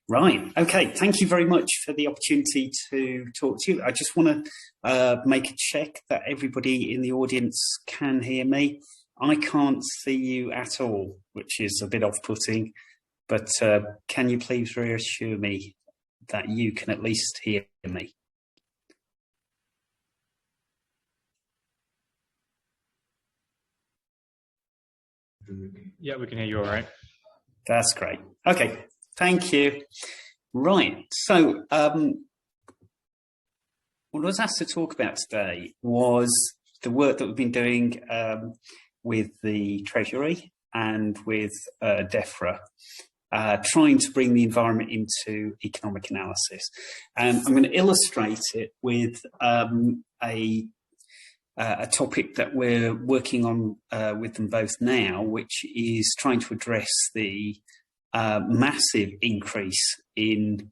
Right. Okay. Thank you very much for the opportunity to talk to you. I just want to make a check that everybody in the audience can hear me. I can't see you at all, which is a bit off-putting, but can you please reassure me that you can at least hear me? Yeah, we can hear you all right. That's great. Okay. Thank you. Right. So what I was asked to talk about today was the work that we've been doing with the Treasury and with DEFRA, trying to bring the environment into economic analysis. And I'm going to illustrate it with a topic that we're working on with them both now, which is trying to address the massive increase in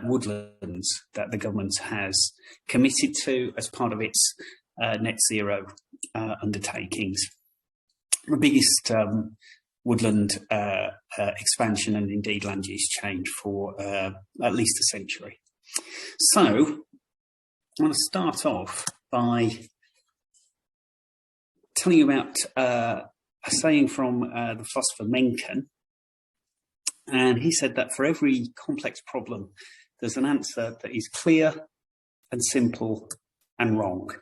woodlands that the government has committed to as part of its net zero undertakings. The biggest woodland expansion and indeed land use change for at least a century. So I want to start off by telling you about a saying from the philosopher Mencken. And he said that for every complex problem, there's an answer that is clear and simple and wrong.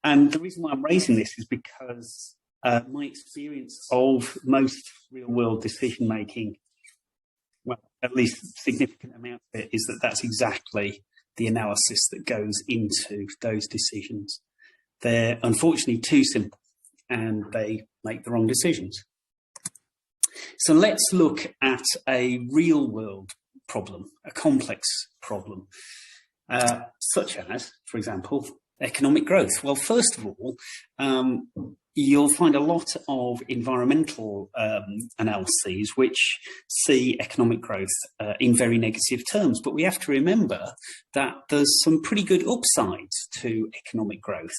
And the reason why I'm raising this is because my experience of most real-world decision-making, well, at least a significant amount of it, is that that's exactly the analysis that goes into those decisions. They're unfortunately too simple and they make the wrong decisions. So let's look at a real world problem, a complex problem, such as, for example, economic growth. Well, first of all, you'll find a lot of environmental analyses which see economic growth in very negative terms. But we have to remember that there's some pretty good upsides to economic growth.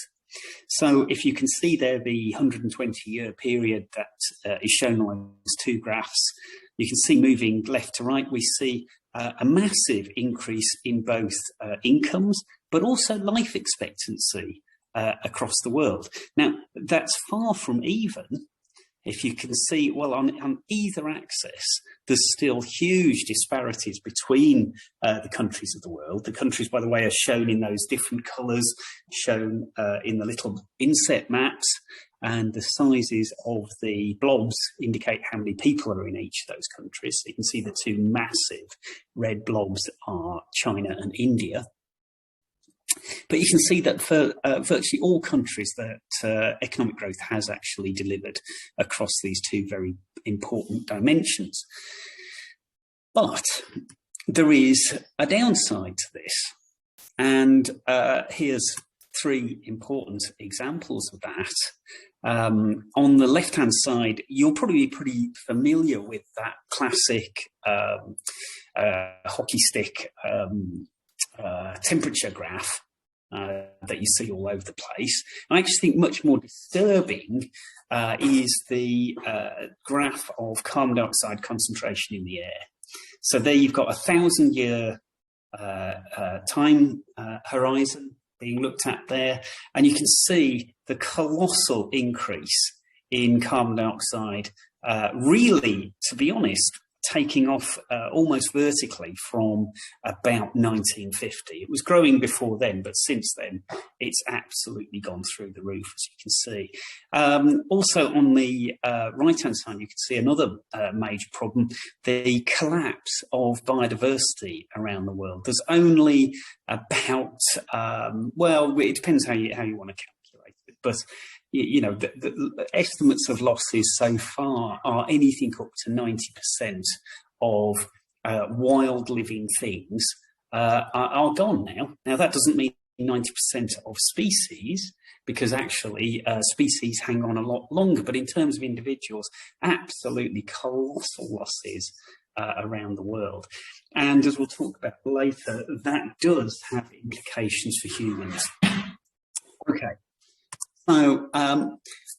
So if you can see there the 120-year period that is shown on those two graphs, you can see moving left to right, we see a massive increase in both incomes, but also life expectancy across the world. Now, that's far from even. If you can see, well, on either axis, there's still huge disparities between the countries of the world. The countries, by the way, are shown in those different colours, shown in the little inset maps, and the sizes of the blobs indicate how many people are in each of those countries. So you can see the two massive red blobs are China and India. But you can see that for virtually all countries that economic growth has actually delivered across these two very important dimensions. But there is a downside to this. And here's three important examples of that. On the left-hand side, you'll probably be pretty familiar with that classic hockey stick temperature graph that you see all over the place. I actually think much more disturbing is the graph of carbon dioxide concentration in the air. So there you've got a 1,000-year time horizon being looked at there, and you can see the colossal increase in carbon dioxide, really, to be honest, taking off almost vertically from about 1950. It was growing before then, but since then, it's absolutely gone through the roof, as you can see. Also on the right-hand side, you can see another major problem, the collapse of biodiversity around the world. There's only about, well, it depends how you want to calculate it, but you know, the estimates of losses so far are anything up to 90% of wild living things are gone now. Now, that doesn't mean 90% of species, because actually species hang on a lot longer. But in terms of individuals, absolutely colossal losses around the world. And as we'll talk about later, that does have implications for humans. Okay. So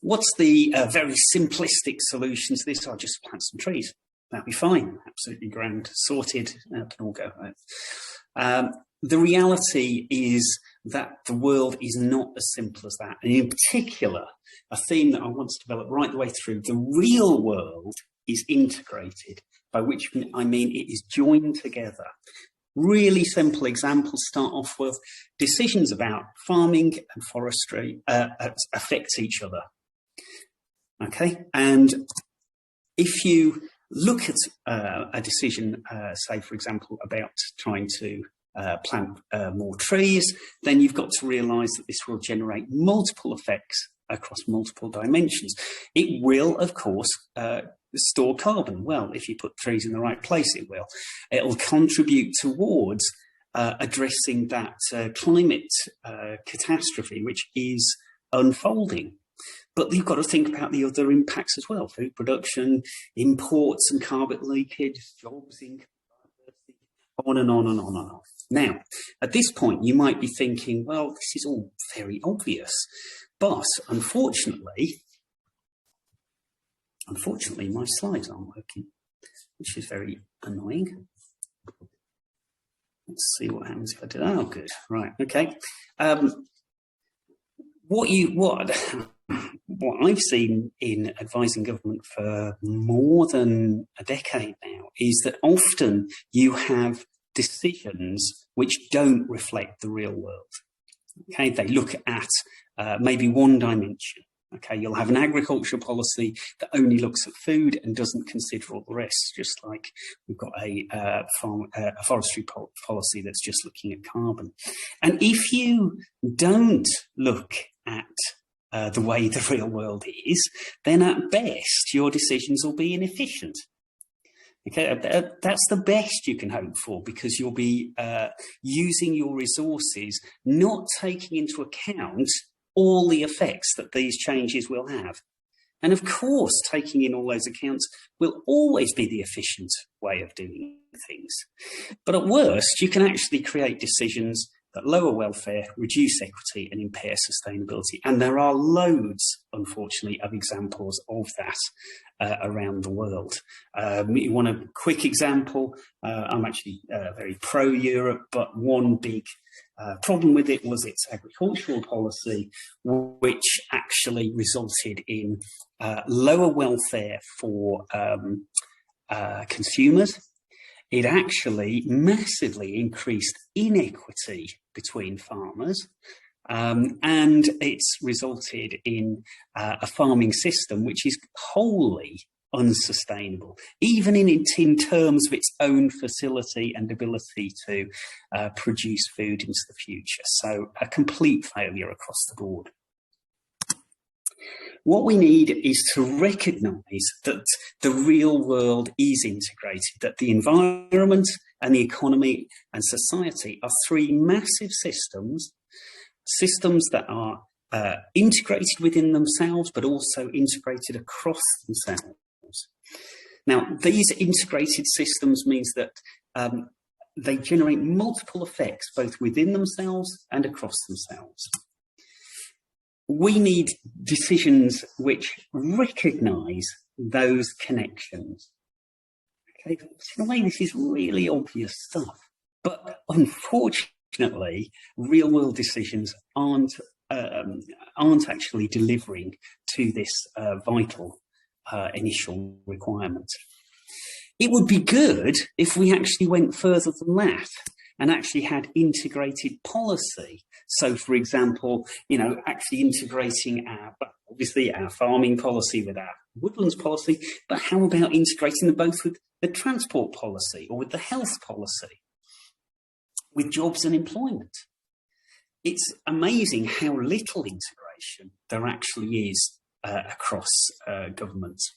what's the very simplistic solution to this? I'll just plant some trees. that'd be fine, absolutely grand, sorted, can all go home. The reality is that the world is not as simple as that. And in particular, a theme that I want to develop right the way through, the real world is integrated, by which I mean it is joined together. Really simple examples start off with decisions about farming and forestry affect each other. Okay, and if you look at a decision, say, for example, about trying to plant more trees, then you've got to realise that this will generate multiple effects across multiple dimensions. It will, of course, store carbon. Well, if you put trees in the right place, it will. It'll contribute towards addressing that climate catastrophe, which is unfolding. But you've got to think about the other impacts as well: food production, imports and carbon leakage, jobs, income, diversity, on and on and on and on. Now, at this point, you might be thinking, well, this is all very obvious. But unfortunately, my slides aren't working, which is very annoying. Let's see what happens if I do. Oh, good. Right. Okay. What I've seen in advising government for more than a decade now is that often you have decisions which don't reflect the real world. Okay, they look at maybe one dimension. Okay, you'll have an agricultural policy that only looks at food and doesn't consider all the rest, just like we've got a forestry policy that's just looking at carbon. And if you don't look at the way the real world is, then at best your decisions will be inefficient. Okay, that's the best you can hope for, because you'll be using your resources, not taking into account all the effects that these changes will have. And of course, taking in all those accounts will always be the efficient way of doing things. But at worst, you can actually create decisions that lower welfare, reduce equity and impair sustainability. And there are loads, unfortunately, of examples of that around the world. You want a quick example? I'm actually very pro-Europe, but one big problem with it was its agricultural policy, which actually resulted in lower welfare for consumers. It actually massively increased inequity between farmers, and it's resulted in a farming system which is wholly unsustainable, even in terms of its own facility and ability to produce food into the future. So a complete failure across the board. What we need is to recognise that the real world is integrated, that the environment and the economy and society are three massive systems that are integrated within themselves, but also integrated across themselves. Now, these integrated systems means that they generate multiple effects, both within themselves and across themselves. We need decisions which recognise those connections. Okay, in a way, this is really obvious stuff, but unfortunately, real-world decisions aren't actually delivering to this vital initial requirement. It would be good if we actually went further than that and actually had integrated policy. So, for example, actually integrating obviously our farming policy with our woodlands policy, but how about integrating them both with the transport policy or with the health policy, with jobs and employment? It's amazing how little integration there actually is across governments.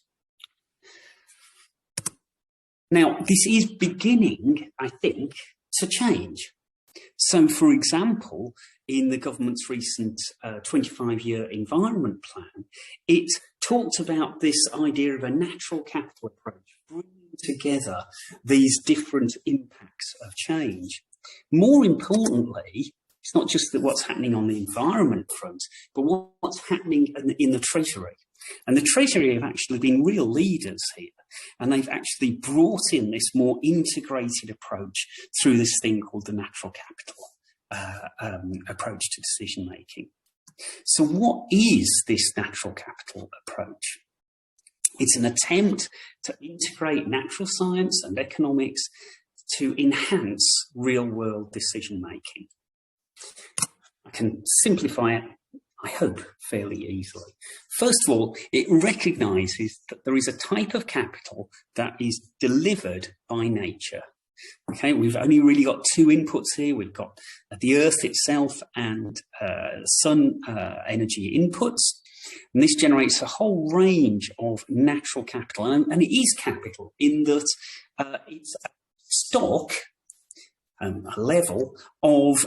Now, this is beginning, I think, to change. So, for example, in the government's recent 25-year environment plan, it talked about this idea of a natural capital approach, bringing together these different impacts of change. More importantly, it's not just what's happening on the environment front, but what's happening in the Treasury. And the Treasury have actually been real leaders here, and they've actually brought in this more integrated approach through this thing called the natural capital approach to decision making. So what is this natural capital approach? It's an attempt to integrate natural science and economics to enhance real-world decision-making. I can simplify it, I hope, fairly easily. First of all, it recognises that there is a type of capital that is delivered by nature. Okay, we've only really got two inputs here. We've got the Earth itself and sun energy inputs. And this generates a whole range of natural capital. And it is capital in that it's a stock, a level of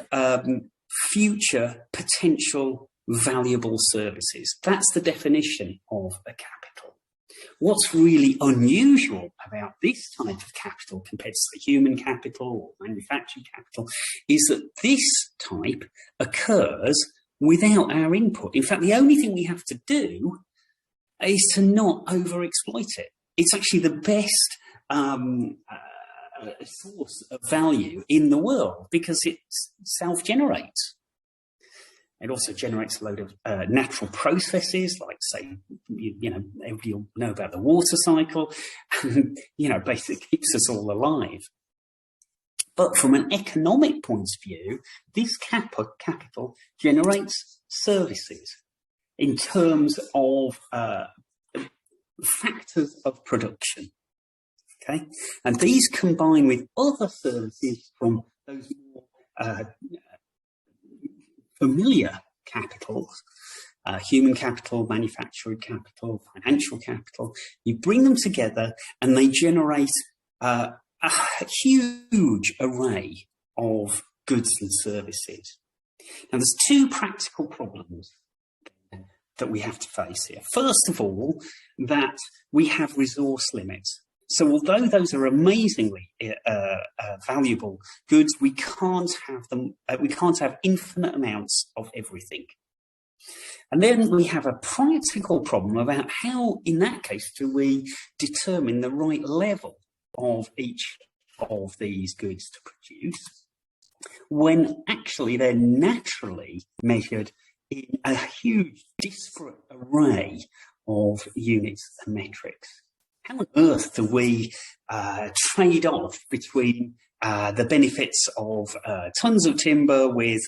future potential valuable services. That's the definition of a capital. What's really unusual about this type of capital compared to the human capital or manufactured capital is that this type occurs without our input. In fact, the only thing we have to do is to not overexploit it. It's actually the best source of value in the world because it self-generates. It also generates a load of natural processes, like, say, you know, everybody will know about the water cycle, and, you know, basically keeps us all alive. But from an economic point of view, this capital generates services in terms of factors of production. Okay, and these combine with other services from those more familiar capitals, human capital, manufactured capital, financial capital. You bring them together and they generate a huge array of goods and services. Now, there's two practical problems that we have to face here. First of all, that we have resource limits. So although those are amazingly valuable goods, we can't have them. We can't have infinite amounts of everything. And then we have a practical problem about how, in that case, do we determine the right level of each of these goods to produce, when actually they're naturally measured in a huge disparate array of units and metrics. How on earth do we trade off between the benefits of tons of timber with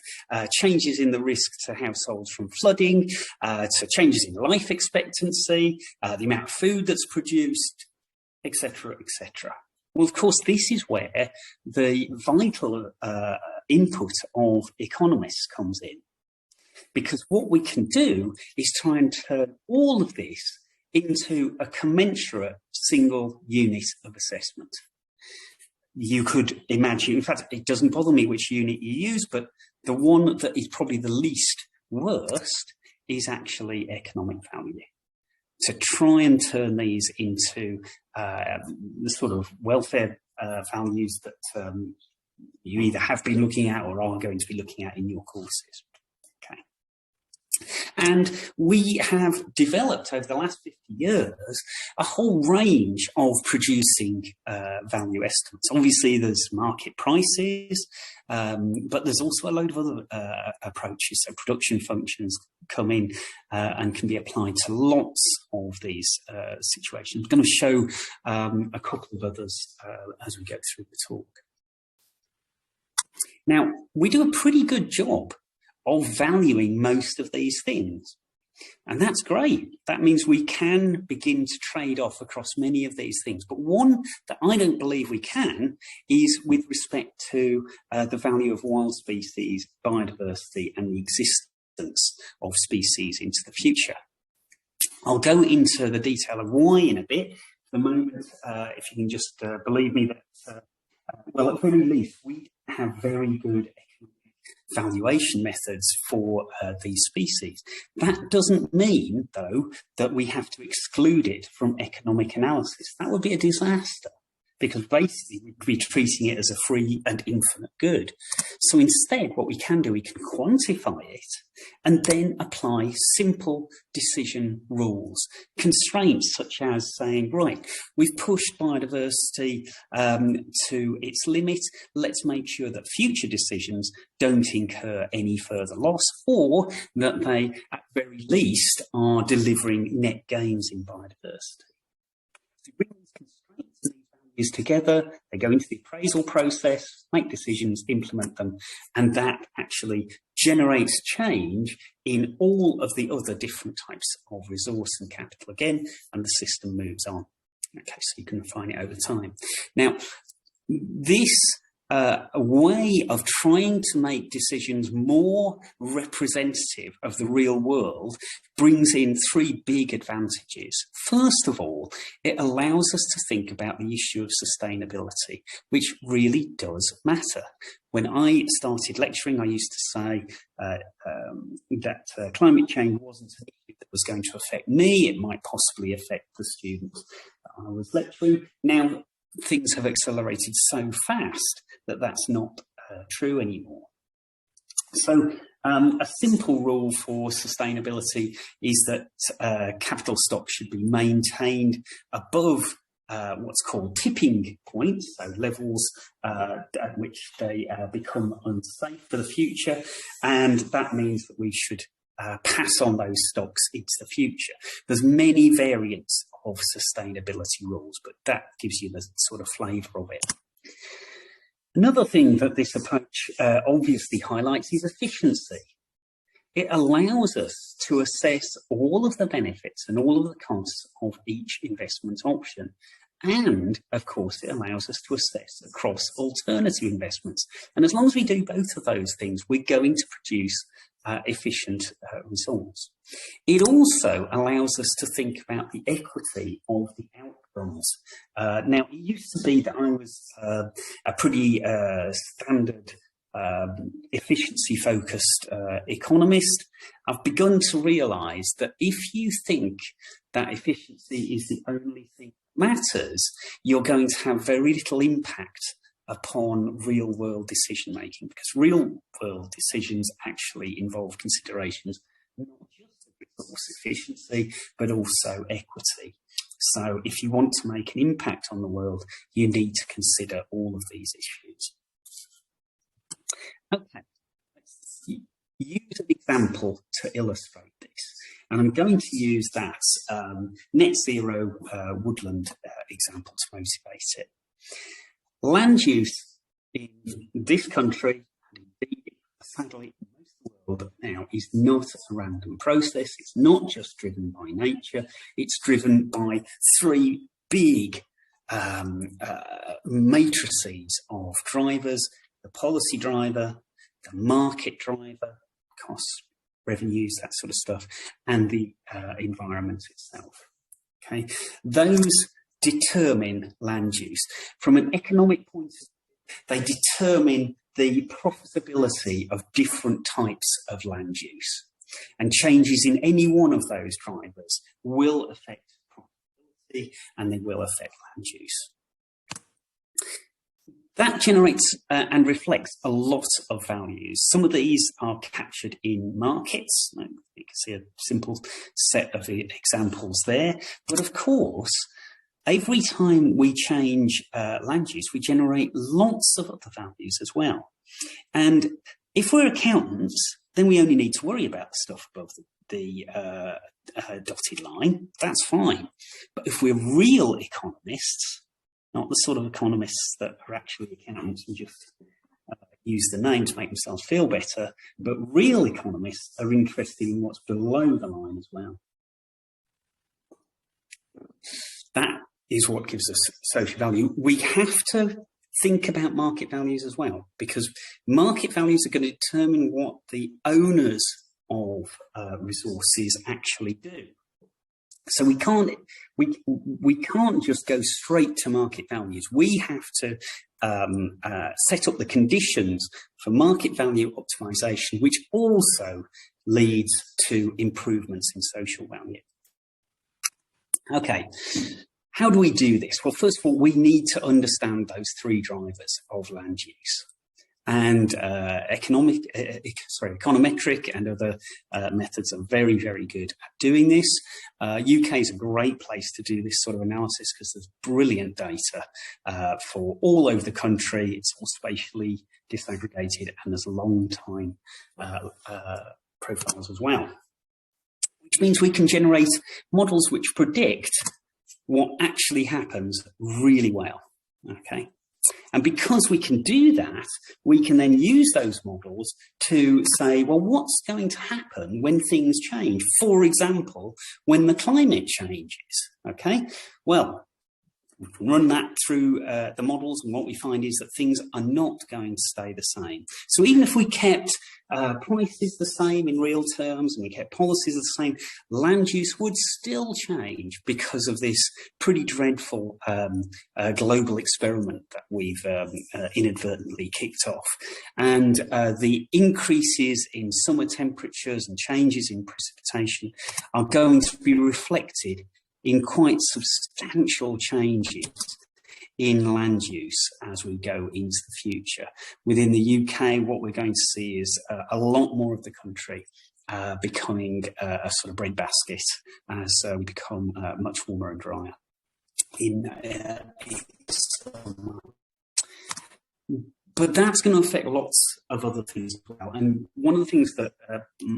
changes in the risk to households from flooding, to changes in life expectancy, the amount of food that's produced, etc., etc.? Well, of course, this is where the vital input of economists comes in. Because what we can do is try and turn all of this into a commensurate single unit of assessment. You could imagine, in fact, it doesn't bother me which unit you use, but the one that is probably the least worst is actually economic value. To try and turn these into the sort of welfare values that you either have been looking at or are going to be looking at in your courses. Okay. And we have developed over the last 50 years a whole range of producing value estimates. Obviously, there's market prices, but there's also a load of other approaches. So production functions come in and can be applied to lots of these situations. I'm going to show a couple of others as we go through the talk. Now, we do a pretty good job of valuing most of these things. And that's great. That means we can begin to trade off across many of these things. But one that I don't believe we can is with respect to the value of wild species, biodiversity, and the existence of species into the future. I'll go into the detail of why in a bit. For the moment, if you can just believe me that, well, at the very least, we have very good valuation methods for these species. That doesn't mean, though, that we have to exclude it from economic analysis. That would be a disaster, because basically we'd be treating it as a free and infinite good. So instead, what we can do, we can quantify it and then apply simple decision rules. Constraints such as saying, right, we've pushed biodiversity to its limit. Let's make sure that future decisions don't incur any further loss, or that they, at very least, are delivering net gains in biodiversity. So bring these constraints and these values together, they go into the appraisal process, make decisions, implement them, and that actually generates change in all of the other different types of resource and capital again, and the system moves on. Okay, so you can refine it over time. Now, this way of trying to make decisions more representative of the real world brings in three big advantages. First of all, it allows us to think about the issue of sustainability, which really does matter. When I started lecturing, I used to say that climate change wasn't an issue that was going to affect me. It might possibly affect the students that I was lecturing. Now, things have accelerated so fast that that's not true anymore. So a simple rule for sustainability is that capital stock should be maintained above what's called tipping points, so levels at which they become unsafe for the future, and that means that we should pass on those stocks into the future. There's many variants of sustainability rules, but that gives you the sort of flavour of it. Another thing that this approach obviously highlights is efficiency. It allows us to assess all of the benefits and all of the costs of each investment option. And, of course, it allows us to assess across alternative investments. And as long as we do both of those things, we're going to produce efficient resource. It also allows us to think about the equity of the outcomes. Now, it used to be that I was a pretty standard efficiency-focused economist. I've begun to realise that if you think that efficiency is the only thing that matters, you're going to have very little impact upon real-world decision-making, because real-world decisions actually involve considerations not just of resource efficiency, but also equity. So if you want to make an impact on the world, you need to consider all of these issues. Okay, let's use an example to illustrate this. And I'm going to use that net zero woodland example to motivate it. Land use in this country, and indeed, sadly, in most of the world now, is not a random process. It's not just driven by nature. It's driven by three big matrices of drivers: the policy driver, the market driver, costs, revenues, that sort of stuff, and the environment itself. Okay, those determine land use. From an economic point of view, they determine the profitability of different types of land use. And changes in any one of those drivers will affect profitability and they will affect land use. That generates and reflects a lot of values. Some of these are captured in markets. You can see a simple set of examples there. But of course, every time we change land use, we generate lots of other values as well. And if we're accountants, then we only need to worry about the stuff above the dotted line. That's fine. But if we're real economists, not the sort of economists that are actually accountants and just use the name to make themselves feel better, but real economists are interested in what's below the line as well. That is what gives us social value. We have to think about market values as well, because market values are going to determine what the owners of resources actually do. So we can't just go straight to market values. We have to set up the conditions for market value optimization, which also leads to improvements in social value. Okay, how do we do this? Well, first of all, we need to understand those three drivers of land use. And econometric and other methods are very, very good at doing this. UK is a great place to do this sort of analysis because there's brilliant data for all over the country. It's all spatially disaggregated and there's long time profiles as well, which means we can generate models which predict what actually happens really well. Okay. And because we can do that, we can then use those models to say, well, what's going to happen when things change? For example, when the climate changes, okay? Well, we can run that through the models, and what we find is that things are not going to stay the same. So even if we kept prices the same in real terms and we kept policies the same, land use would still change because of this pretty dreadful global experiment that we've inadvertently kicked off. And the increases in summer temperatures and changes in precipitation are going to be reflected in quite substantial changes in land use as we go into the future. Within the UK, what we're going to see is a lot more of the country becoming a sort of breadbasket as we become much warmer and drier in summer. But that's going to affect lots of other things as well. And one of the things that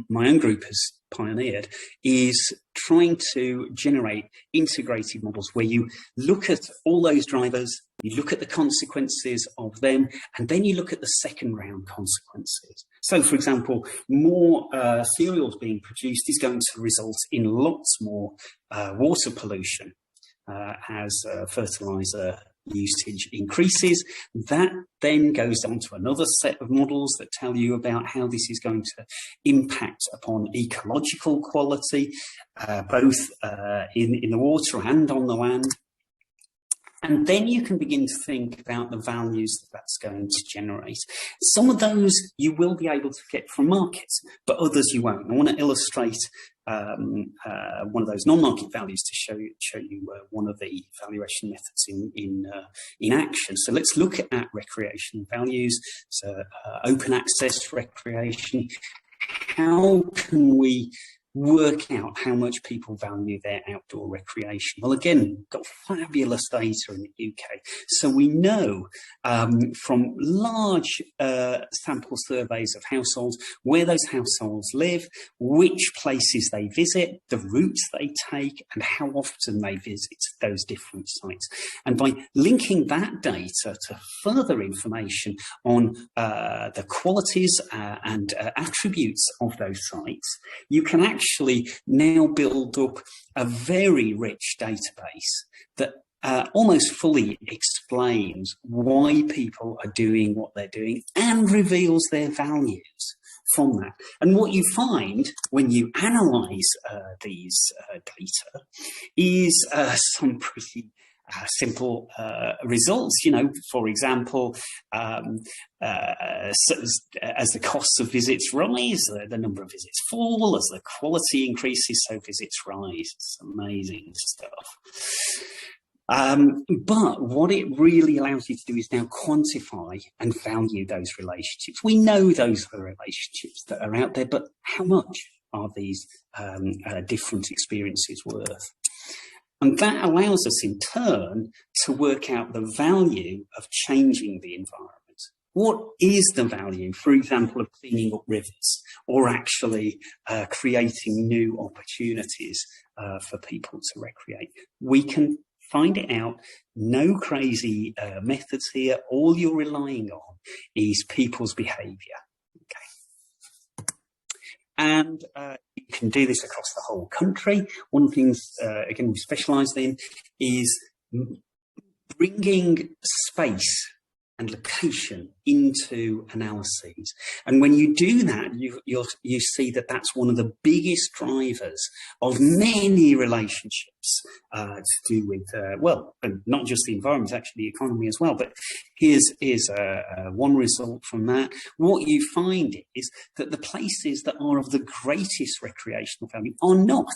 my own group has pioneered is trying to generate integrated models where you look at all those drivers, you look at the consequences of them, and then you look at the second round consequences. So, for example, more cereals being produced is going to result in lots more water pollution as fertilizer usage increases. That then goes on to another set of models that tell you about how this is going to impact upon ecological quality, both in the water and on the land. And then you can begin to think about the values that that's going to generate. Some of those you will be able to get from markets, but others you won't. I want to illustrate one of those non-market values to show you one of the valuation methods in action. So let's look at recreation values. So open access recreation. How can we work out how much people value their outdoor recreation? Well, again, got fabulous data in the UK. So we know from large sample surveys of households where those households live, which places they visit, the routes they take, and how often they visit those different sites. And by linking that data to further information on the qualities and attributes of those sites, you can actually now build up a very rich database that almost fully explains why people are doing what they're doing and reveals their values from that. And what you find when you analyze these data is some pretty simple results. You know, for example, as the costs of visits rise, the number of visits fall. As the quality increases, so visits rise. It's amazing stuff. But what it really allows you to do is now quantify and value those relationships. We know those are the relationships that are out there, but how much are these different experiences worth? And that allows us in turn to work out the value of changing the environment. What is the value, for example, of cleaning up rivers or actually creating new opportunities for people to recreate? We can find it out. No crazy methods here. All you're relying on is people's behaviour. Okay. And you can do this across the whole country. One of the things, again, we specialise in is bringing space and location into analyses. And when you do that, you see that that's one of the biggest drivers of many relationships to do with, well, not just the environment, actually the economy as well. But here's one result from that. What you find is that the places that are of the greatest recreational value are not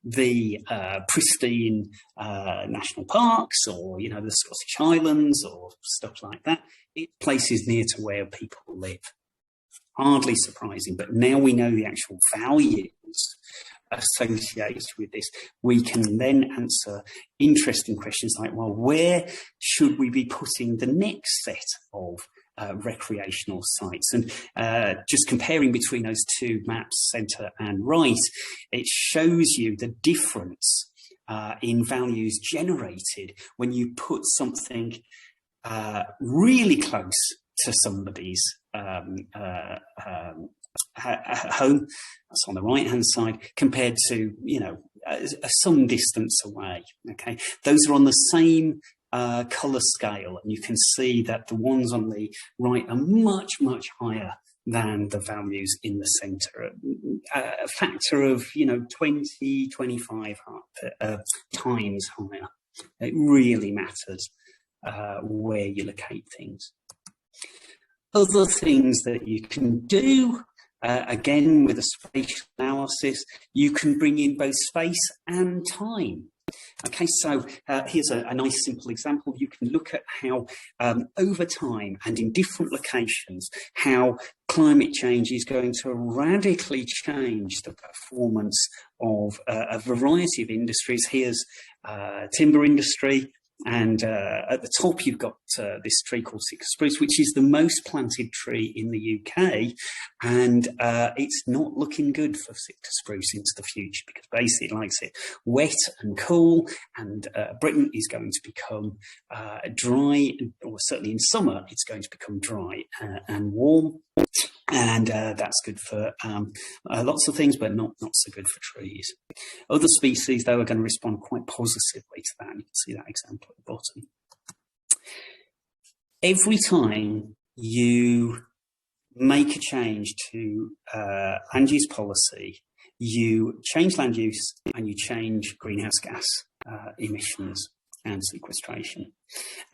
the pristine national parks or, you know, the Scottish Highlands or stuff like that. It's places near to where people live. Hardly surprising, but now we know the actual values associated with this. We can then answer interesting questions like, well, where should we be putting the next set of recreational sites? And just comparing between those two maps, centre and right, it shows you the difference in values generated when you put something really close to somebody's home, that's on the right hand side, compared to, you know, some distance away. Okay, those are on the same colour scale, and you can see that the ones on the right are much higher than the values in the centre, a factor of, you know, 20, 25 times higher. It really matters where you locate things. Other things that you can do, again with a spatial analysis, you can bring in both space and time. Okay, so here's a nice simple example. You can look at how over time and in different locations, how climate change is going to radically change the performance of a variety of industries. Here's timber industry. And at the top, you've got this tree called Sitka spruce, which is the most planted tree in the UK. And it's not looking good for Sitka spruce into the future, because basically it likes it wet and cool. And Britain is going to become dry, or certainly in summer, it's going to become dry and warm. And that's good for lots of things, but not so good for trees. Other species, though, are going to respond quite positively to that. And you can see that example at the bottom. Every time you make a change to land use policy, you change land use and you change greenhouse gas emissions and sequestration.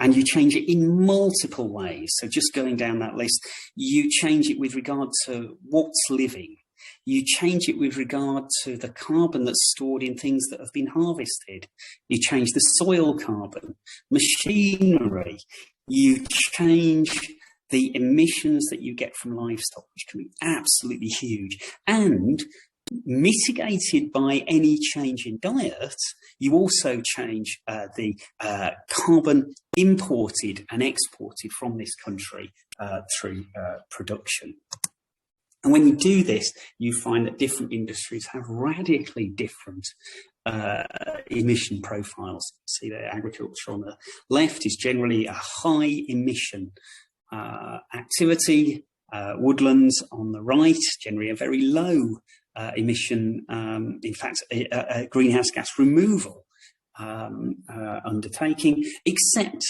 And you change it in multiple ways. So just going down that list, you change it with regard to what's living. You change it with regard to the carbon that's stored in things that have been harvested. You change the soil carbon, machinery. You change the emissions that you get from livestock, which can be absolutely huge. And mitigated by any change in diet, you also change the carbon imported and exported from this country through production. And when you do this, you find that different industries have radically different emission profiles. See that agriculture on the left is generally a high emission activity. Woodlands on the right, generally a very low emission, in fact, greenhouse gas removal undertaking, except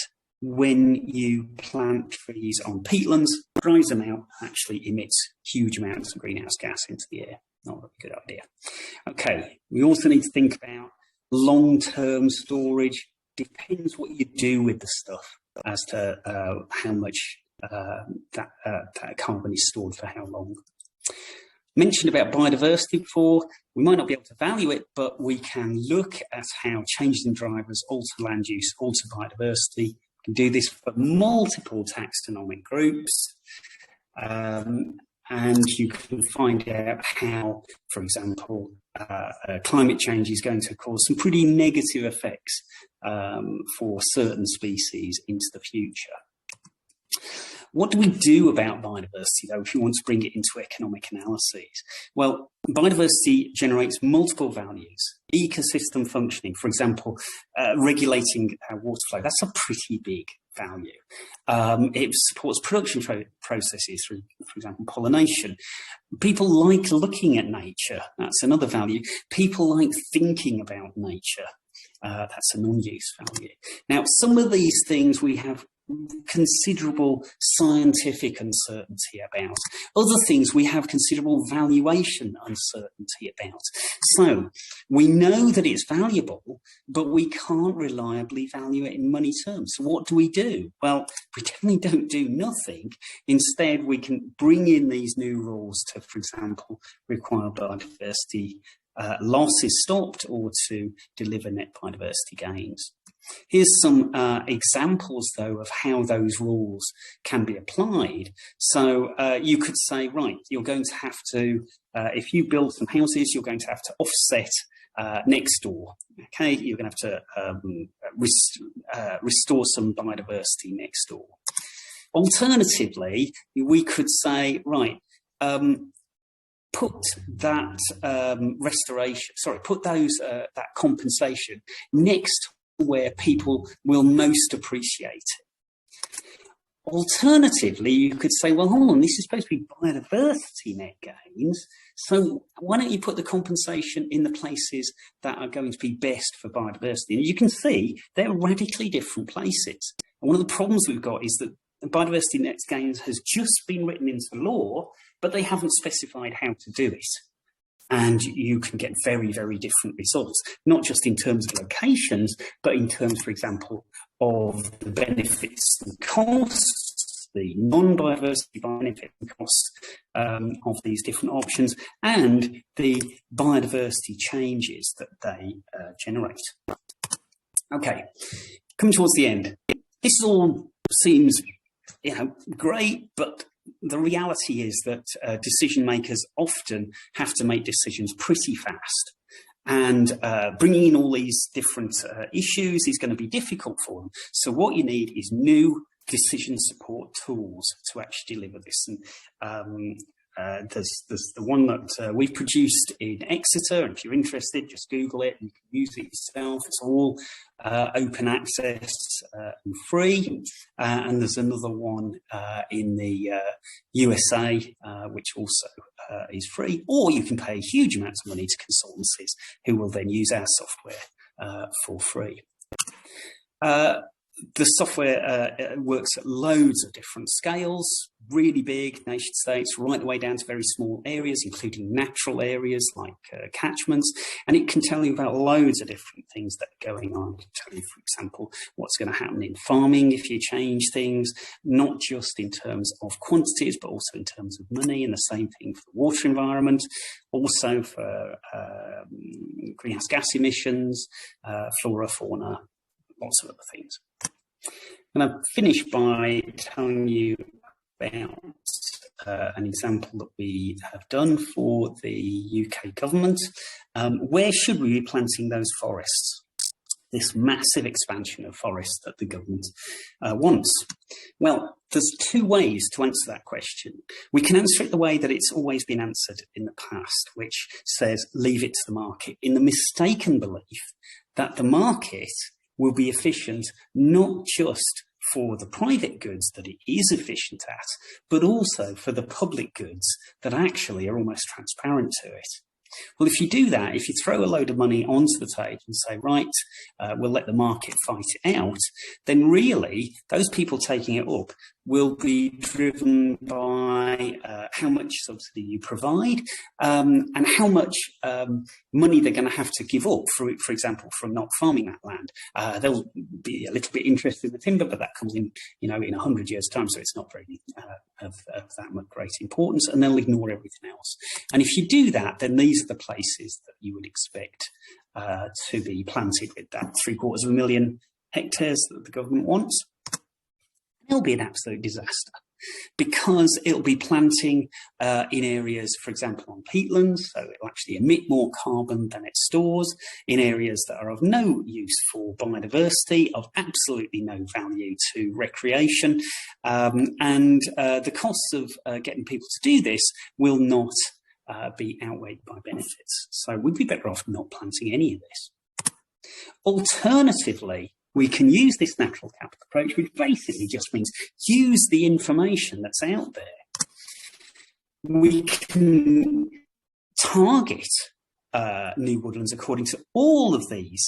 when you plant trees on peatlands, dries them out, actually emits huge amounts of greenhouse gas into the air. Not a very good idea. Okay, we also need to think about long-term storage. Depends what you do with the stuff as to how much that carbon is stored for how long. Mentioned about biodiversity before. We might not be able to value it, but we can look at how changes in drivers alter land use, alter biodiversity. We can do this for multiple taxonomic groups. And you can find out how, for example, climate change is going to cause some pretty negative effects for certain species into the future. What do we do about biodiversity, though, if you want to bring it into economic analyses? Well, biodiversity generates multiple values. Ecosystem functioning, for example, regulating water flow, that's a pretty big value. It supports production processes through, for example, pollination. People like looking at nature, that's another value. People like thinking about nature. That's a non-use value. Now, some of these things we have considerable scientific uncertainty about. Other things we have considerable valuation uncertainty about. So we know that it's valuable, but we can't reliably value it in money terms. So what do? Well, we definitely don't do nothing. Instead, we can bring in these new rules to, for example, require biodiversity loss is stopped or to deliver net biodiversity gains. Here's some examples, though, of how those rules can be applied. So you could say, right, you're going to have to, if you build some houses, you're going to have to offset next door. Okay, you're going to have to restore some biodiversity next door. Alternatively, we could say, right, put that that compensation next where people will most appreciate it. Alternatively, you could say, well, hold on, this is supposed to be biodiversity net gains, so why don't you put the compensation in the places that are going to be best for biodiversity? And you can see they're radically different places. And one of the problems we've got is that biodiversity net gains has just been written into law, but they haven't specified how to do it. And you can get very, very different results, not just in terms of locations, but in terms, for example, of the benefits and costs, the non-biodiversity benefits and costs of these different options, and the biodiversity changes that they generate. Okay, coming towards the end. This all seems, great, but the reality is that decision makers often have to make decisions pretty fast, and bringing in all these different issues is going to be difficult for them. So what you need is new decision support tools to actually deliver this. And there's the one that we've produced in Exeter, and if you're interested, just Google it and you can use it yourself. It's all open access and free. And there's another one in the USA, which also is free. Or you can pay huge amounts of money to consultancies who will then use our software for free. The software works at loads of different scales, really big nation states, right the way down to very small areas, including natural areas like catchments. And it can tell you about loads of different things that are going on. It can tell you, for example, what's going to happen in farming if you change things, not just in terms of quantities, but also in terms of money, and the same thing for the water environment, also for greenhouse gas emissions, flora, fauna, lots of other things. And I'll finish by telling you about an example that we have done for the UK government. Where should we be planting those forests? This massive expansion of forests that the government wants. Well, there's two ways to answer that question. We can answer it the way that it's always been answered in the past, which says leave it to the market, in the mistaken belief that the market will be efficient not just for the private goods that it is efficient at, but also for the public goods that actually are almost transparent to it. Well, if you do that, if you throw a load of money onto the table and say, right, we'll let the market fight it out, then really those people taking it up will be driven by how much subsidy you provide and how much money they're going to have to give up, for example, from not farming that land. They'll be a little bit interested in the timber, but that comes in, in 100 years' time, so it's not very of that much great importance, and they'll ignore everything else. And if you do that, then these are the places that you would expect to be planted with that 750,000 hectares that the government wants. It'll be an absolute disaster because it'll be planting in areas, for example, on peatlands, so it'll actually emit more carbon than it stores, in areas that are of no use for biodiversity, of absolutely no value to recreation, and the costs of getting people to do this will not be outweighed by benefits. So we'd be better off not planting any of this. Alternatively, we can use this natural capital approach, which basically just means use the information that's out there. We can target new woodlands according to all of these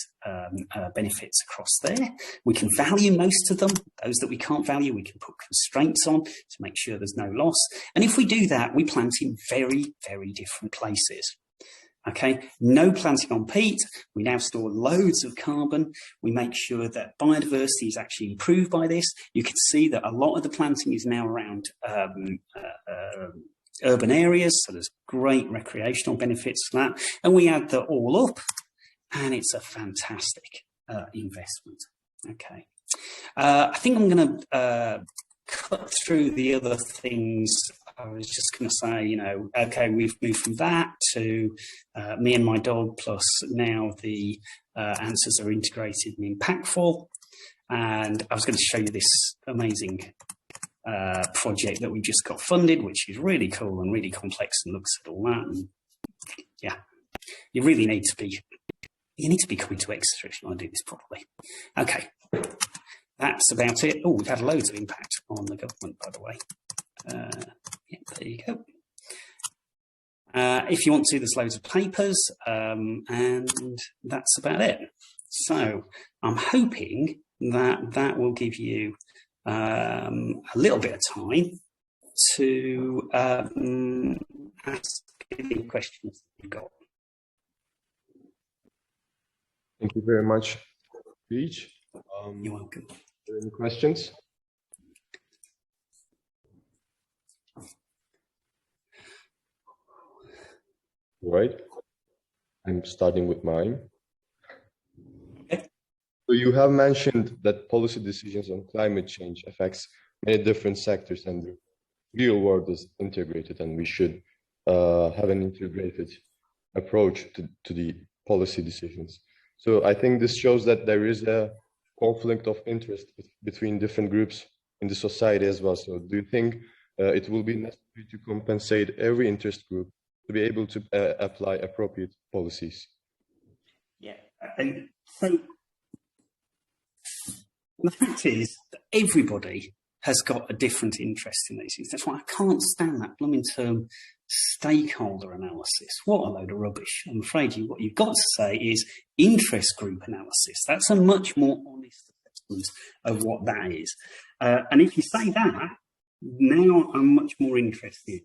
benefits across there. We can value most of them. Those that we can't value, we can put constraints on to make sure there's no loss. And if we do that, we plant in very, very different places. Okay, no planting on peat. We now store loads of carbon. We make sure that biodiversity is actually improved by this. You can see that a lot of the planting is now around urban areas, so there's great recreational benefits for that. And we add that all up, and it's a fantastic investment. Okay, I think I'm going to cut through the other things. I was just going to say, you know, okay, we've moved from that to me and my dog, plus now the answers are integrated and impactful. And I was going to show you this amazing project that we just got funded, which is really cool and really complex and looks at all that. And yeah, you really need to be, coming to Exeter if you want to do this properly. Okay, that's about it. Oh, we've had loads of impact on the government, by the way. Yeah, there you go. If you want to, there's loads of papers, and that's about it. So I'm hoping that that will give you a little bit of time to ask any questions you've got. Thank you very much, Leakage. You're welcome. Any questions? Right. I'm starting with mine. Okay. So you have mentioned that policy decisions on climate change affects many different sectors, and the real world is integrated, and we should have an integrated approach to the policy decisions. So I think this shows that there is a conflict of interest between different groups in the society as well. So do you think it will be necessary to compensate every interest group to be able to apply appropriate policies? Yeah, and so the fact is that everybody has got a different interest in these things. That's why I can't stand that blooming term stakeholder analysis. What a load of rubbish. I'm afraid what you've got to say is interest group analysis. That's a much more honest assessment of what that is. And if you say that, now I'm much more interested.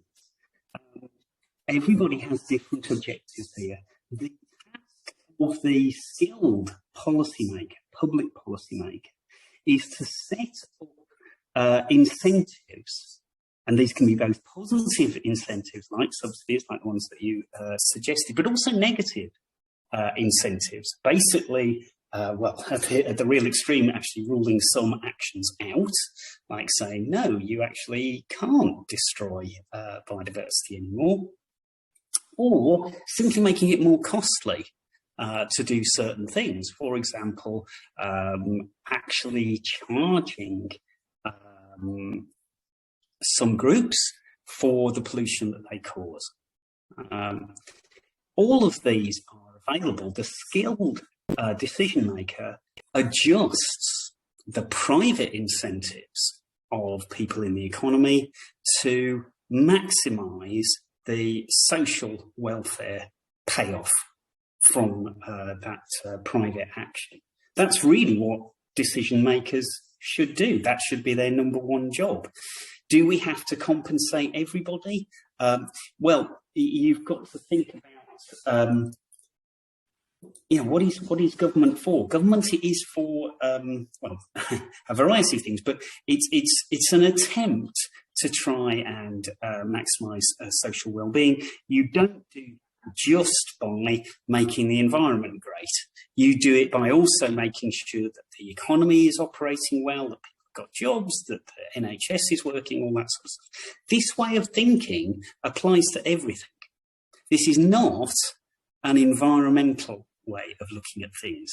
Everybody has different objectives here. The task of the skilled policymaker, public policymaker, is to set up incentives, and these can be both positive incentives like subsidies, like the ones that you suggested, but also negative incentives. Basically, well, at the real extreme, actually ruling some actions out, like saying, no, you actually can't destroy biodiversity anymore, or simply making it more costly to do certain things. For example, actually charging some groups for the pollution that they cause. All of these are available. The skilled decision maker adjusts the private incentives of people in the economy to maximise the social welfare payoff from that private action. That's really what decision makers should do. That should be their number one job. Do we have to compensate everybody? Well, you've got to think about, you know, what is government for? Government is for, well, a variety of things, but it's an attempt to try and maximise social well-being. You don't do just by making the environment great. You do it by also making sure that the economy is operating well, that people have got jobs, that the NHS is working, all that sort of stuff. This way of thinking applies to everything. This is not an environmental way of looking at things.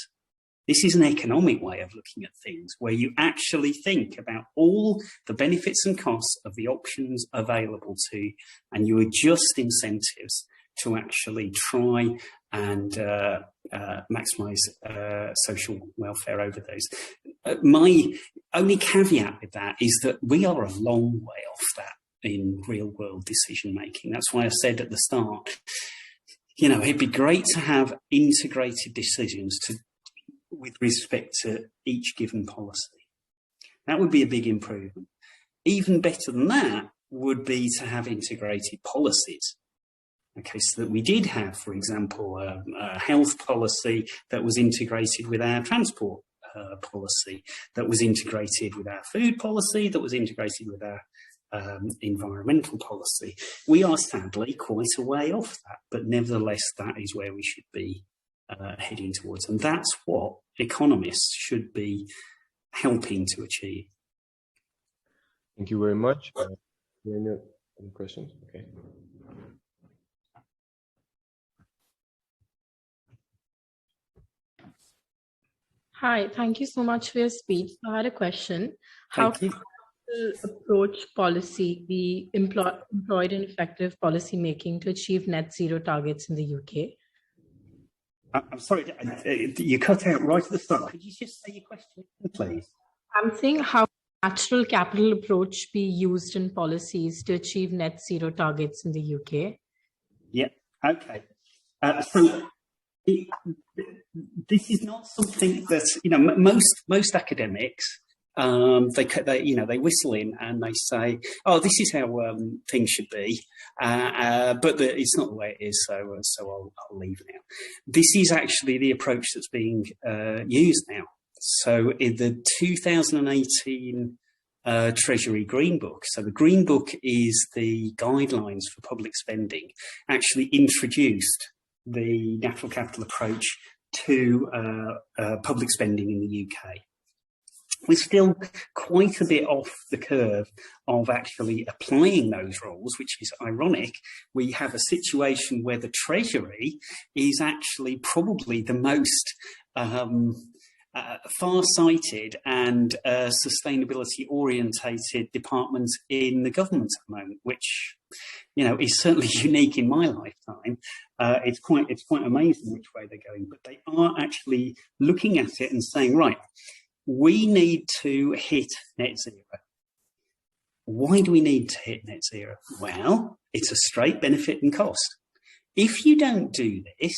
This is an economic way of looking at things, where you actually think about all the benefits and costs of the options available to you, and you adjust incentives to actually try and maximise social welfare over those. My only caveat with that is that we are a long way off that in real world decision making. That's why I said at the start, you know, it'd be great to have integrated decisions with respect to each given policy. That would be a big improvement. Even better than that would be to have integrated policies. Okay, so that we did have, for example, a health policy that was integrated with our transport policy, that was integrated with our food policy, that was integrated with our environmental policy. We are sadly quite a way off that, but nevertheless, that is where we should be heading towards. And that's what economists should be helping to achieve. Thank you very much. Any questions? Okay. Hi, thank you so much for your speech. I had a question. How can you approach policy, the employed and effective policy making to achieve net zero targets in the UK? I'm sorry, you cut out right at the start. Could you just say your question, please? I'm saying how natural capital approach be used in policies to achieve net zero targets in the UK? Yeah, okay. This is not something that, you know, most academics, they whistle in and they say, oh, this is how things should be, but it's not the way it is, so I'll leave now. This is actually the approach that's being used now. So in the 2018 Treasury Green Book, so the Green Book is the guidelines for public spending, actually introduced the natural capital approach to public spending in the UK. We're still quite a bit off the curve of actually applying those rules, which is ironic. We have a situation where the Treasury is actually probably the most far-sighted and sustainability-orientated department in the government at the moment, which, you know, is certainly unique in my lifetime. It's quite amazing which way they're going, but they are actually looking at it and saying, right, we need to hit net zero. Why do we need to hit net zero? Well, it's a straight benefit and cost. If you don't do this,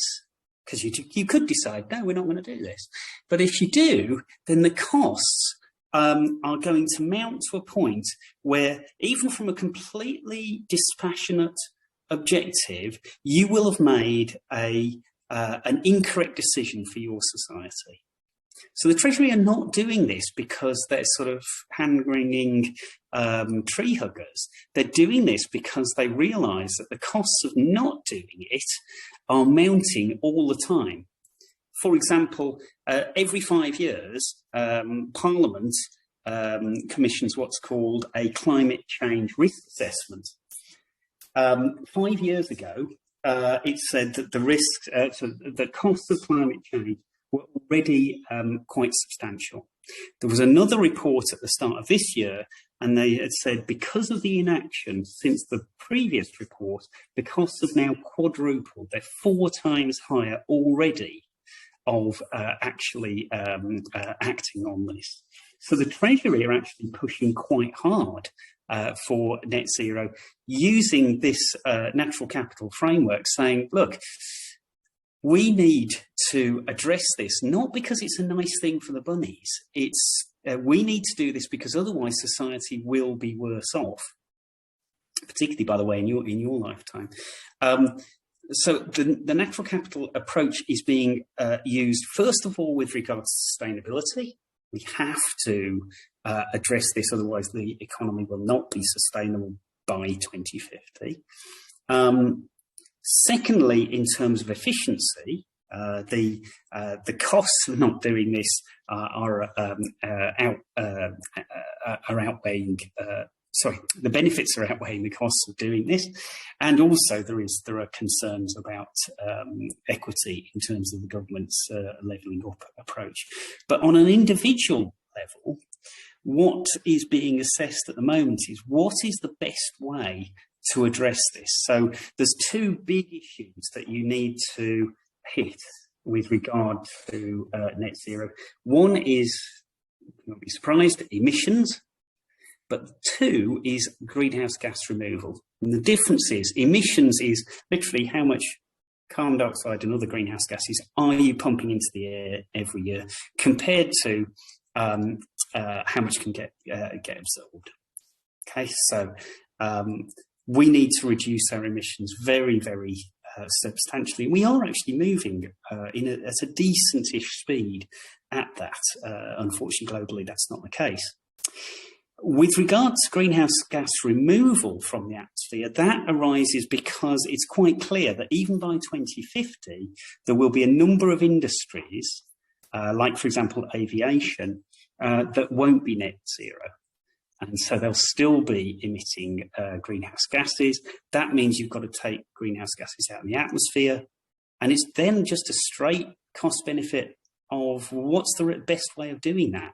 because you could decide, no, we're not going to do this. But if you do, then the costs are going to mount to a point where, even from a completely dispassionate objective, you will have made an incorrect decision for your society. So the Treasury are not doing this because they're sort of hand-wringing tree huggers. They're doing this because they realise that the costs of not doing it are mounting all the time. For example, every 5 years, Parliament commissions what's called a climate change risk assessment. 5 years ago, it said that the costs of climate change were already quite substantial. There was another report at the start of this year, and they had said because of the inaction since the previous report, the costs have now quadrupled. They're 4 times higher already of actually acting on this. So the Treasury are actually pushing quite hard for net zero, using this natural capital framework, saying, look, we need to address this, not because it's a nice thing for the bunnies. It's we need to do this because otherwise society will be worse off, particularly, by the way, in your lifetime. So the natural capital approach is being used, first of all, with regards to sustainability. We have to address this, otherwise the economy will not be sustainable by 2050. Secondly, in terms of efficiency, the costs of not doing this are outweighing. The benefits are outweighing the costs of doing this, and also there are concerns about equity in terms of the government's levelling up approach. But on an individual level, what is being assessed at the moment is what is the best way to address this. So there's 2 big issues that you need to hit with regard to net zero. One is, you'll not be surprised, emissions, but 2 is greenhouse gas removal. And the difference is emissions is literally how much carbon dioxide and other greenhouse gases are you pumping into the air every year compared to how much can get absorbed? Okay, so we need to reduce our emissions very, very substantially. We are actually moving at a decent-ish speed at that. Unfortunately, globally, that's not the case. With regards to greenhouse gas removal from the atmosphere, that arises because it's quite clear that even by 2050, there will be a number of industries, like, for example, aviation, that won't be net zero. And so they'll still be emitting greenhouse gases. That means you've got to take greenhouse gases out of the atmosphere. And it's then just a straight cost benefit of what's the best way of doing that.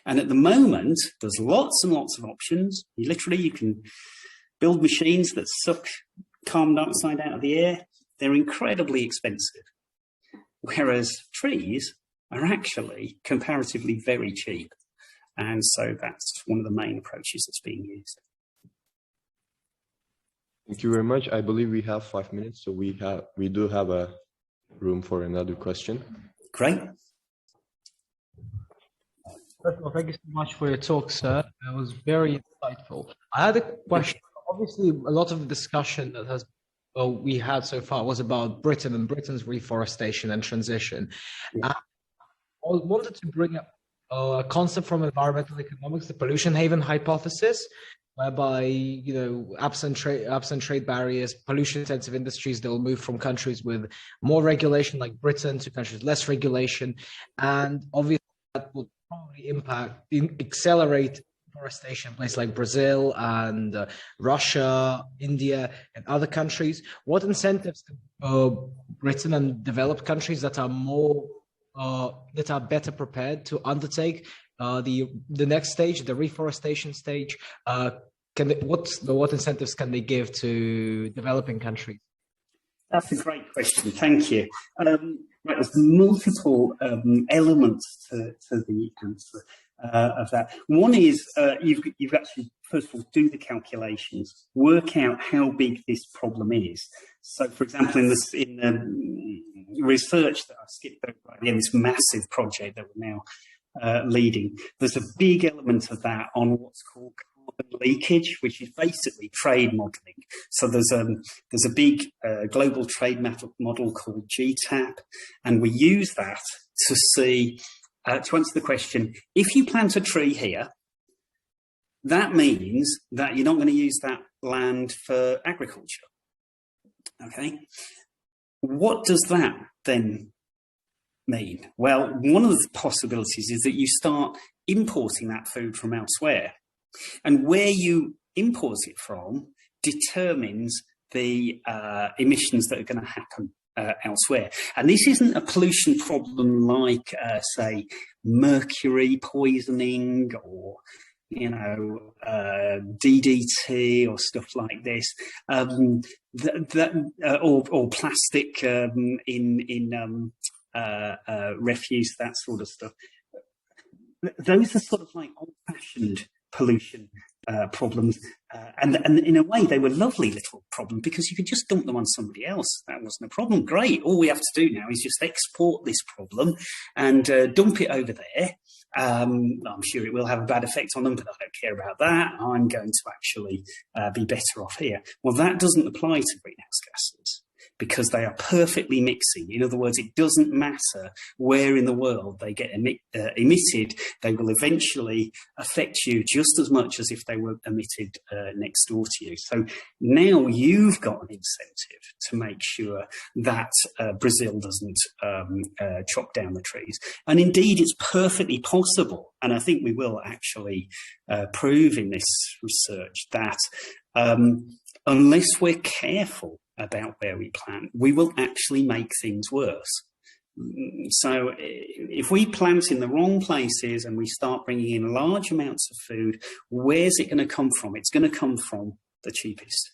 And at the moment, there's lots and lots of options. You can build machines that suck carbon dioxide out of the air. They're incredibly expensive. Whereas trees are actually comparatively very cheap. And so that's one of the main approaches that's being used. Thank you very much. I believe we have 5 minutes, so we do have a room for another question. Great. First of all, thank you so much for your talk, sir. It was very insightful. I had a question. Obviously, a lot of the discussion that we had so far was about Britain and Britain's reforestation and transition. Yeah. I wanted to bring up a concept from environmental economics, the pollution haven hypothesis, whereby, absent trade barriers, pollution-intensive industries, they'll move from countries with more regulation like Britain to countries with less regulation. And obviously that would probably accelerate deforestation in places like Brazil and Russia, India, and other countries. What incentives Britain and developed countries that are better prepared to undertake the next stage, the reforestation stage? What incentives can they give to developing countries? That's a great question. Thank you. There's multiple elements to the answer of that. One is you've actually, first of all, do the calculations, work out how big this problem is. So, for example, in the research that I skipped over right in this massive project that we're now leading, there's a big element of that on what's called carbon leakage, which is basically trade modelling. So there's a big global trade model called GTAP, and we use that to see to answer the question: if you plant a tree here, that means that you're not going to use that land for agriculture. Okay, what does that then mean? Well, one of the possibilities is that you start importing that food from elsewhere. And where you import it from determines the emissions that are going to happen elsewhere. And this isn't a pollution problem like, say, mercury poisoning or, DDT or stuff like this, or plastic in refuse, that sort of stuff. Those are sort of like old-fashioned pollution problems, and in a way they were lovely little problems because you could just dump them on somebody else. That wasn't a problem. Great. All we have to do now is just export this problem and dump it over there. I'm sure it will have a bad effect on them, but I don't care about that. I'm going to actually be better off here. Well, that doesn't apply to greenhouse gases, because they are perfectly mixing. In other words, it doesn't matter where in the world they get emitted, they will eventually affect you just as much as if they were emitted next door to you. So now you've got an incentive to make sure that Brazil doesn't chop down the trees. And indeed, it's perfectly possible, and I think we will actually prove in this research that unless we're careful about where we plant, we will actually make things worse. So if we plant in the wrong places and we start bringing in large amounts of food, where's it going to come from? It's going to come from the cheapest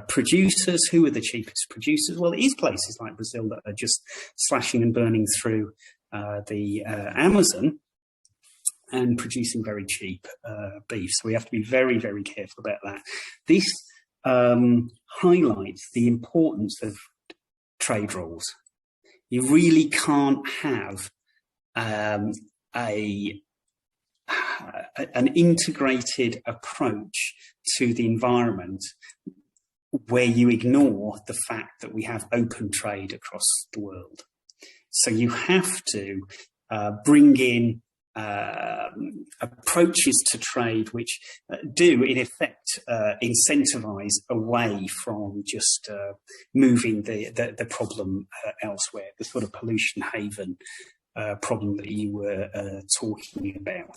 producers. Who are the cheapest producers? Well, it is places like Brazil that are just slashing and burning through the Amazon and producing very cheap beef. So we have to be very, very careful about that. This highlights the importance of trade rules. You really can't have an integrated approach to the environment where you ignore the fact that we have open trade across the world. So you have to bring in approaches to trade which do, in effect, incentivize away from just moving the problem elsewhere, the sort of pollution haven problem that you were talking about.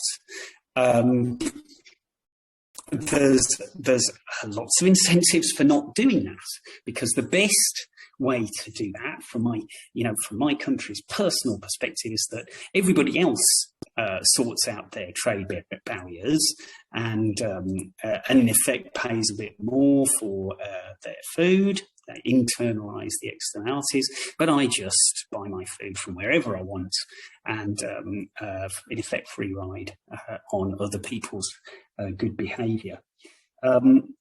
There's lots of incentives for not doing that, because the best way to do that, from my country's personal perspective, is that everybody else sorts out their trade barriers and in effect pays a bit more for their food. They internalise the externalities, but I just buy my food from wherever I want and in effect free ride on other people's good behaviour. I'm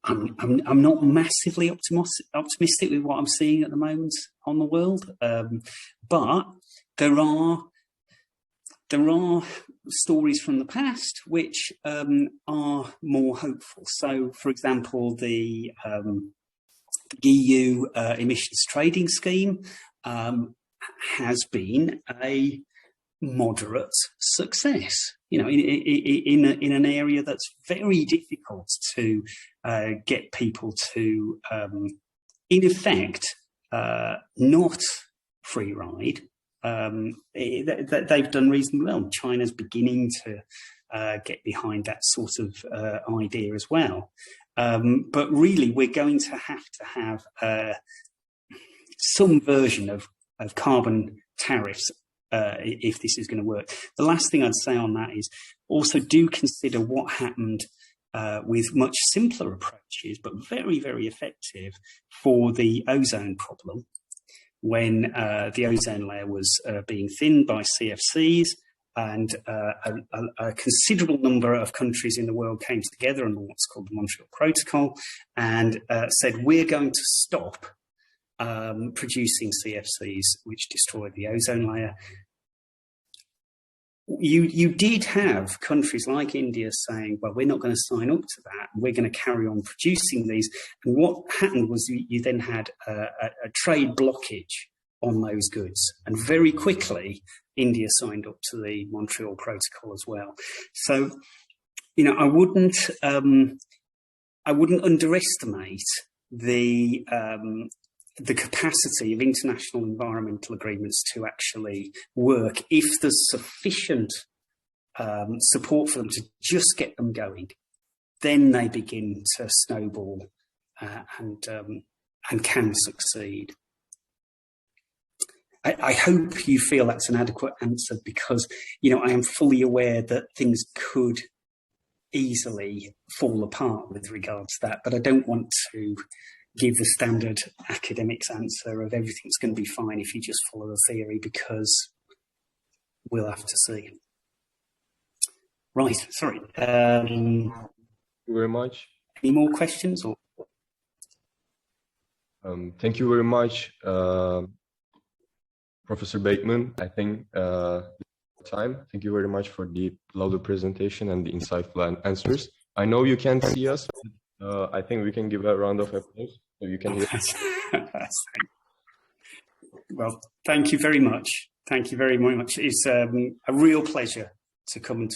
not massively optimistic with what I'm seeing at the moment on the world, but there are stories from the past which are more hopeful. So, for example, the EU emissions trading scheme has been a moderate success. In an area that's very difficult to get people to, in effect, not free ride. They've done reasonably well. China's beginning to get behind that sort of idea as well. But really, we're going to have some version of carbon tariffs if this is going to work. The last thing I'd say on that is also do consider what happened with much simpler approaches, but very, very effective for the ozone problem, when the ozone layer was being thinned by CFCs, and a considerable number of countries in the world came together on what's called the Montreal Protocol and said, we're going to stop producing CFCs which destroy the ozone layer. You did have countries like India saying, well, we're not going to sign up to that. We're going to carry on producing these. And what happened was you then had a trade blockage on those goods. And very quickly, India signed up to the Montreal Protocol as well. So, I wouldn't underestimate the capacity of international environmental agreements to actually work if there's sufficient support for them to just get them going. Then they begin to snowball and can succeed. I hope you feel that's an adequate answer, because I am fully aware that things could easily fall apart with regards to that, but I don't want to give the standard academics answer of everything's going to be fine if you just follow the theory, because we'll have to see. Right, sorry. Thank you very much. Any more questions? Or thank you very much, Professor Bateman. I think time. Thank you very much for the lovely presentation and the insightful answers. I know you can't see us. I think we can give a round of applause so you can hear us. Well, thank you very much. Thank you very much. It's a real pleasure to come and talk.